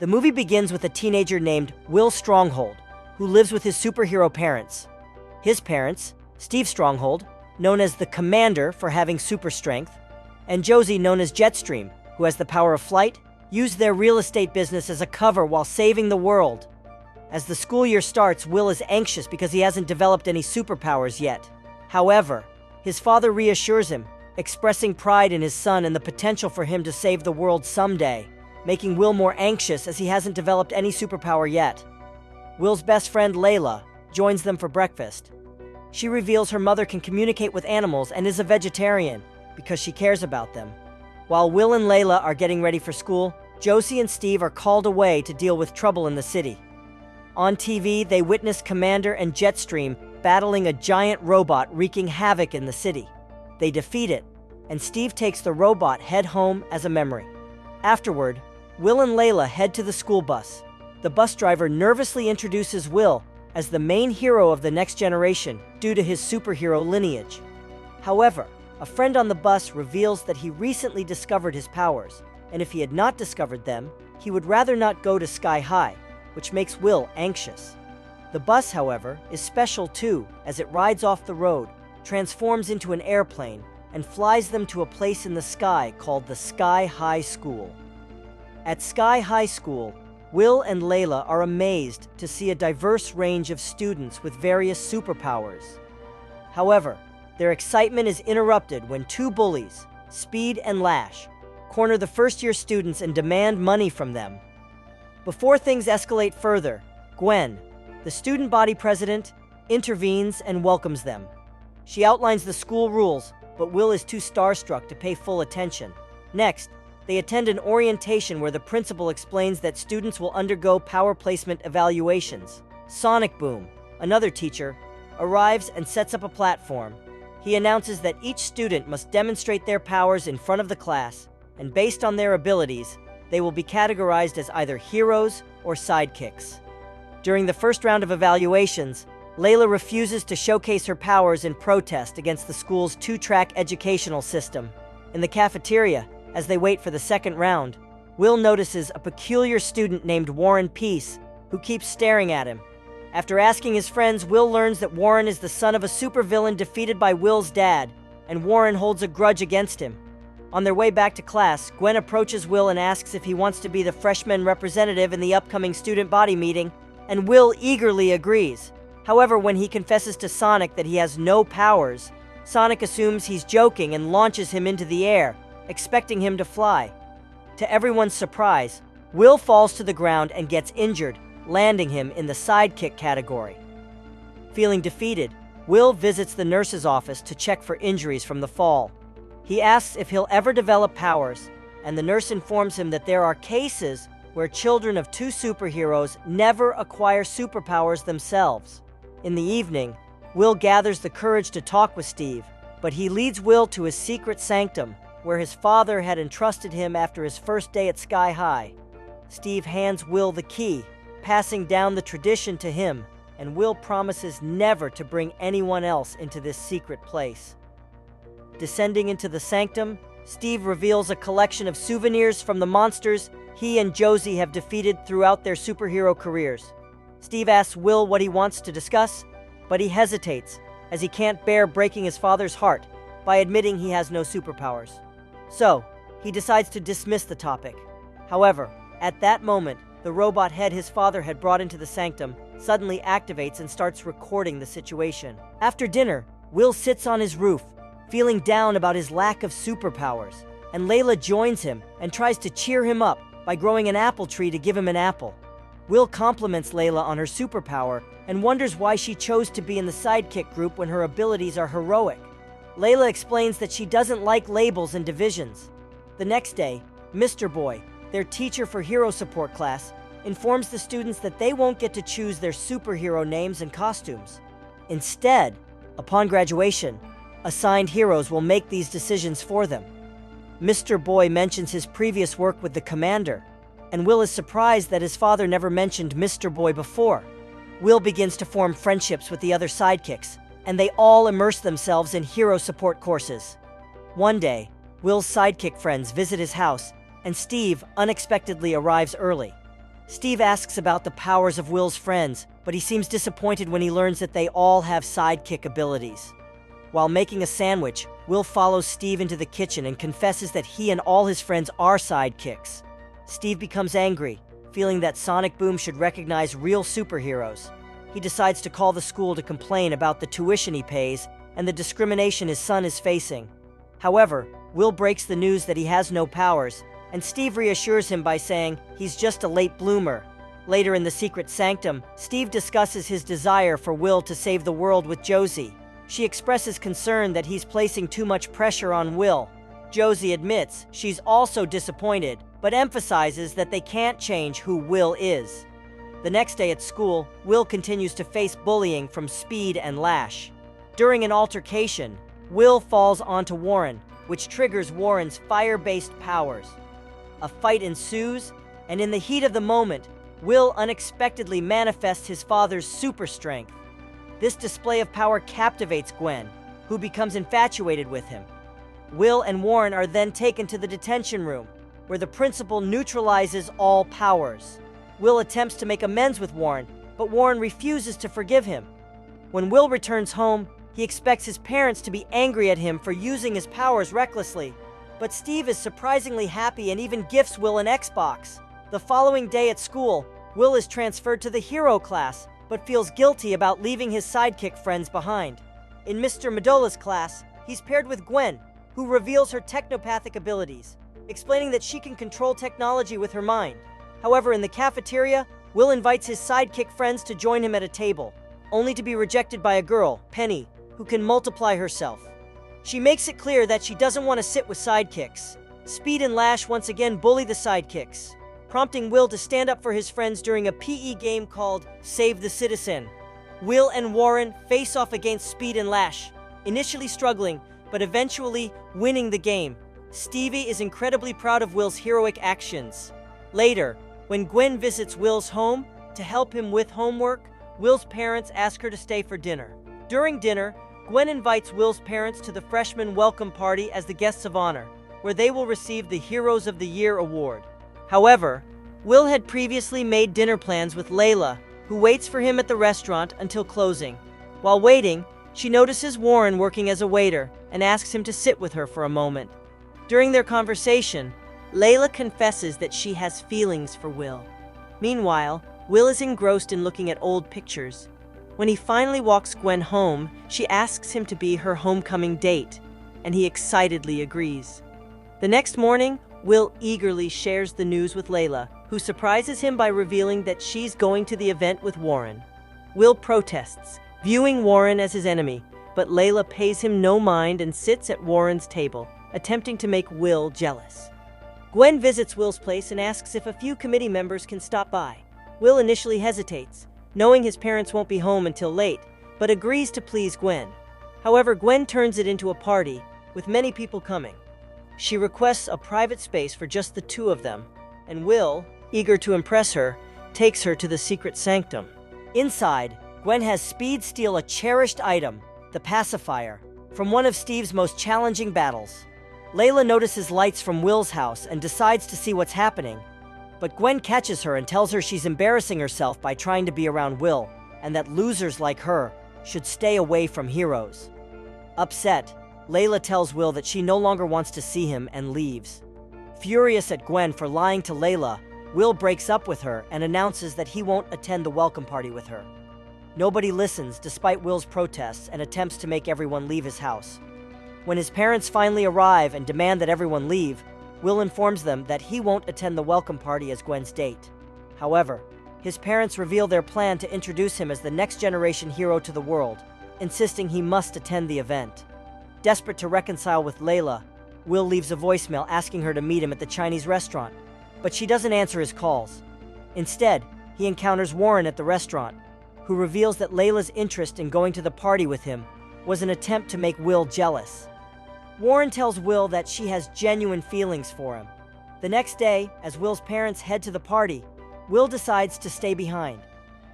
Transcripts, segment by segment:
The movie begins with a teenager named Will Stronghold, who lives with his superhero parents. His parents, Steve Stronghold, known as the Commander for having super strength, and Josie, known as Jetstream, who has the power of flight, use their real estate business as a cover while saving the world. As the school year starts, Will is anxious because he hasn't developed any superpowers yet. However, his father reassures him, expressing pride in his son and the potential for him to save the world someday, making Will more anxious as he hasn't developed any superpower yet. Will's best friend, Layla, joins them for breakfast. She reveals her mother can communicate with animals and is a vegetarian because she cares about them. While Will and Layla are getting ready for school, Josie and Steve are called away to deal with trouble in the city. On TV, they witness Commander and Jetstream battling a giant robot wreaking havoc in the city. They defeat it, and Steve takes the robot head home as a memory. Afterward, Will and Layla head to the school bus. The bus driver nervously introduces Will as the main hero of the next generation due to his superhero lineage. However, a friend on the bus reveals that he recently discovered his powers, and if he had not discovered them, he would rather not go to Sky High, which makes Will anxious. The bus, however, is special too, as it rides off the road, transforms into an airplane, and flies them to a place in the sky called the Sky High School. At Sky High School, Will and Layla are amazed to see a diverse range of students with various superpowers. However, their excitement is interrupted when two bullies, Speed and Lash, corner the first-year students and demand money from them. Before things escalate further, Gwen, the student body president, intervenes and welcomes them. She outlines the school rules, but Will is too starstruck to pay full attention. Next, they attend an orientation where the principal explains that students will undergo power placement evaluations. Sonic Boom, another teacher, arrives and sets up a platform. He announces that each student must demonstrate their powers in front of the class, and based on their abilities, they will be categorized as either heroes or sidekicks. During the first round of evaluations, Layla refuses to showcase her powers in protest against the school's two-track educational system. In the cafeteria, as they wait for the second round, Will notices a peculiar student named Warren Peace, who keeps staring at him. After asking his friends, Will learns that Warren is the son of a supervillain defeated by Will's dad, and Warren holds a grudge against him. On their way back to class, Gwen approaches Will and asks if he wants to be the freshman representative in the upcoming student body meeting, and Will eagerly agrees. However, when he confesses to Sonic that he has no powers, Sonic assumes he's joking and launches him into the air, expecting him to fly. To everyone's surprise, Will falls to the ground and gets injured, landing him in the sidekick category. Feeling defeated, Will visits the nurse's office to check for injuries from the fall. He asks if he'll ever develop powers, and the nurse informs him that there are cases where children of two superheroes never acquire superpowers themselves. In the evening, Will gathers the courage to talk with Steve, but he leads Will to his secret sanctum, where his father had entrusted him after his first day at Sky High. Steve hands Will the key, passing down the tradition to him, and Will promises never to bring anyone else into this secret place. Descending into the sanctum, Steve reveals a collection of souvenirs from the monsters he and Josie have defeated throughout their superhero careers. Steve asks Will what he wants to discuss, but he hesitates, as he can't bear breaking his father's heart by admitting he has no superpowers. So, he decides to dismiss the topic. However, at that moment, the robot head his father had brought into the sanctum suddenly activates and starts recording the situation. After dinner, Will sits on his roof, feeling down about his lack of superpowers, and Layla joins him and tries to cheer him up by growing an apple tree to give him an apple. Will compliments Layla on her superpower and wonders why she chose to be in the sidekick group when her abilities are heroic. Layla explains that she doesn't like labels and divisions. The next day, Mr. Boy, their teacher for hero support class, informs the students that they won't get to choose their superhero names and costumes. Instead, upon graduation, assigned heroes will make these decisions for them. Mr. Boy mentions his previous work with the Commander, and Will is surprised that his father never mentioned Mr. Boy before. Will begins to form friendships with the other sidekicks, and they all immerse themselves in hero support courses. One day, Will's sidekick friends visit his house, and Steve unexpectedly arrives early. Steve asks about the powers of Will's friends, but he seems disappointed when he learns that they all have sidekick abilities. While making a sandwich, Will follows Steve into the kitchen and confesses that he and all his friends are sidekicks. Steve becomes angry, feeling that Sonic Boom should recognize real superheroes. He decides to call the school to complain about the tuition he pays and the discrimination his son is facing. However, Will breaks the news that he has no powers, and Steve reassures him by saying he's just a late bloomer. Later in the secret sanctum, Steve discusses his desire for Will to save the world with Josie. She expresses concern that he's placing too much pressure on Will. Josie admits she's also disappointed, but emphasizes that they can't change who Will is. The next day at school, Will continues to face bullying from Speed and Lash. During an altercation, Will falls onto Warren, which triggers Warren's fire-based powers. A fight ensues, and in the heat of the moment, Will unexpectedly manifests his father's super strength. This display of power captivates Gwen, who becomes infatuated with him. Will and Warren are then taken to the detention room, where the principal neutralizes all powers. Will attempts to make amends with Warren, but Warren refuses to forgive him. When Will returns home, he expects his parents to be angry at him for using his powers recklessly. But Steve is surprisingly happy and even gifts Will an Xbox. The following day at school, Will is transferred to the hero class, but feels guilty about leaving his sidekick friends behind. In Mr. Medola's class, he's paired with Gwen, who reveals her technopathic abilities, explaining that she can control technology with her mind. However, in the cafeteria, Will invites his sidekick friends to join him at a table, only to be rejected by a girl, Penny, who can multiply herself. She makes it clear that she doesn't want to sit with sidekicks. Speed and Lash once again bully the sidekicks, prompting Will to stand up for his friends during a PE game called Save the Citizen. Will and Warren face off against Speed and Lash, initially struggling, but eventually winning the game. Stevie is incredibly proud of Will's heroic actions. Later, when Gwen visits Will's home to help him with homework, Will's parents ask her to stay for dinner. During dinner, Gwen invites Will's parents to the freshman welcome party as the guests of honor, where they will receive the Heroes of the Year award. However, Will had previously made dinner plans with Layla, who waits for him at the restaurant until closing. While waiting, she notices Warren working as a waiter and asks him to sit with her for a moment. During their conversation, Layla confesses that she has feelings for Will. Meanwhile, Will is engrossed in looking at old pictures. When he finally walks Gwen home, she asks him to be her homecoming date, and he excitedly agrees. The next morning, Will eagerly shares the news with Layla, who surprises him by revealing that she's going to the event with Warren. Will protests, viewing Warren as his enemy, but Layla pays him no mind and sits at Warren's table, attempting to make Will jealous. Gwen visits Will's place and asks if a few committee members can stop by. Will initially hesitates, knowing his parents won't be home until late, but agrees to please Gwen. However, Gwen turns it into a party, with many people coming. She requests a private space for just the two of them, and Will, eager to impress her, takes her to the secret sanctum. Inside, Gwen has Speed steal a cherished item, the pacifier, from one of Steve's most challenging battles. Layla notices lights from Will's house and decides to see what's happening, but Gwen catches her and tells her she's embarrassing herself by trying to be around Will, and that losers like her should stay away from heroes. Upset, Layla tells Will that she no longer wants to see him and leaves. Furious at Gwen for lying to Layla, Will breaks up with her and announces that he won't attend the welcome party with her. Nobody listens despite Will's protests and attempts to make everyone leave his house. When his parents finally arrive and demand that everyone leave, Will informs them that he won't attend the welcome party as Gwen's date. However, his parents reveal their plan to introduce him as the next generation hero to the world, insisting he must attend the event. Desperate to reconcile with Layla, Will leaves a voicemail asking her to meet him at the Chinese restaurant, but she doesn't answer his calls. Instead, he encounters Warren at the restaurant, who reveals that Layla's interest in going to the party with him was an attempt to make Will jealous. Warren tells Will that she has genuine feelings for him. The next day, as Will's parents head to the party, Will decides to stay behind.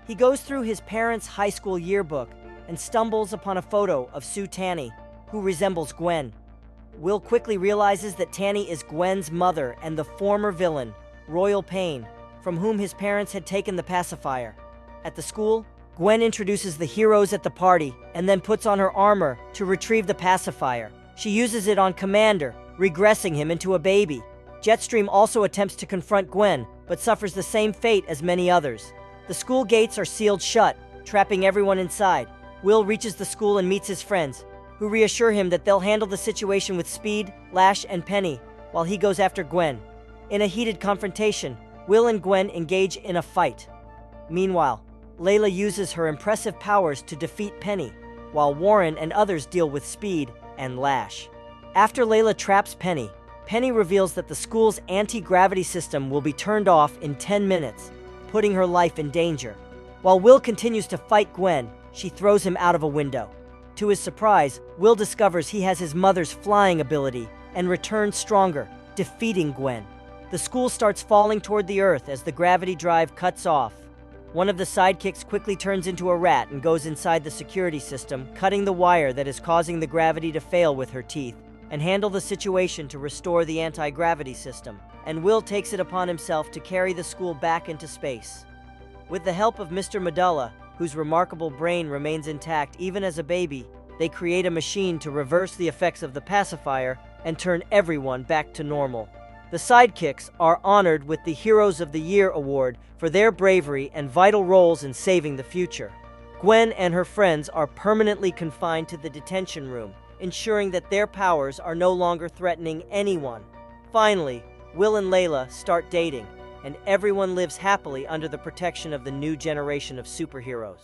He goes through his parents' high school yearbook and stumbles upon a photo of Sue Tanny, who resembles Gwen. Will quickly realizes that Tanny is Gwen's mother and the former villain, Royal Pain, from whom his parents had taken the pacifier. At the school, Gwen introduces the heroes at the party and then puts on her armor to retrieve the pacifier. She uses it on Commander, regressing him into a baby. Jetstream also attempts to confront Gwen, but suffers the same fate as many others. The school gates are sealed shut, trapping everyone inside. Will reaches the school and meets his friends, who reassure him that they'll handle the situation with Speed, Lash, and Penny, while he goes after Gwen. In a heated confrontation, Will and Gwen engage in a fight. Meanwhile, Layla uses her impressive powers to defeat Penny, while Warren and others deal with Speed and Lash. After Layla traps Penny, Penny reveals that the school's anti-gravity system will be turned off in 10 minutes, putting her life in danger. While Will continues to fight Gwen, she throws him out of a window. To his surprise, Will discovers he has his mother's flying ability and returns stronger, defeating Gwen. The school starts falling toward the earth as the gravity drive cuts off. One of the sidekicks quickly turns into a rat and goes inside the security system, cutting the wire that is causing the gravity to fail with her teeth, and handle the situation to restore the anti-gravity system. And Will takes it upon himself to carry the school back into space. With the help of Mr. Medulla, whose remarkable brain remains intact even as a baby, they create a machine to reverse the effects of the pacifier and turn everyone back to normal. The sidekicks are honored with the Heroes of the Year award for their bravery and vital roles in saving the future. Gwen and her friends are permanently confined to the detention room, ensuring that their powers are no longer threatening anyone. Finally, Will and Layla start dating, and everyone lives happily under the protection of the new generation of superheroes.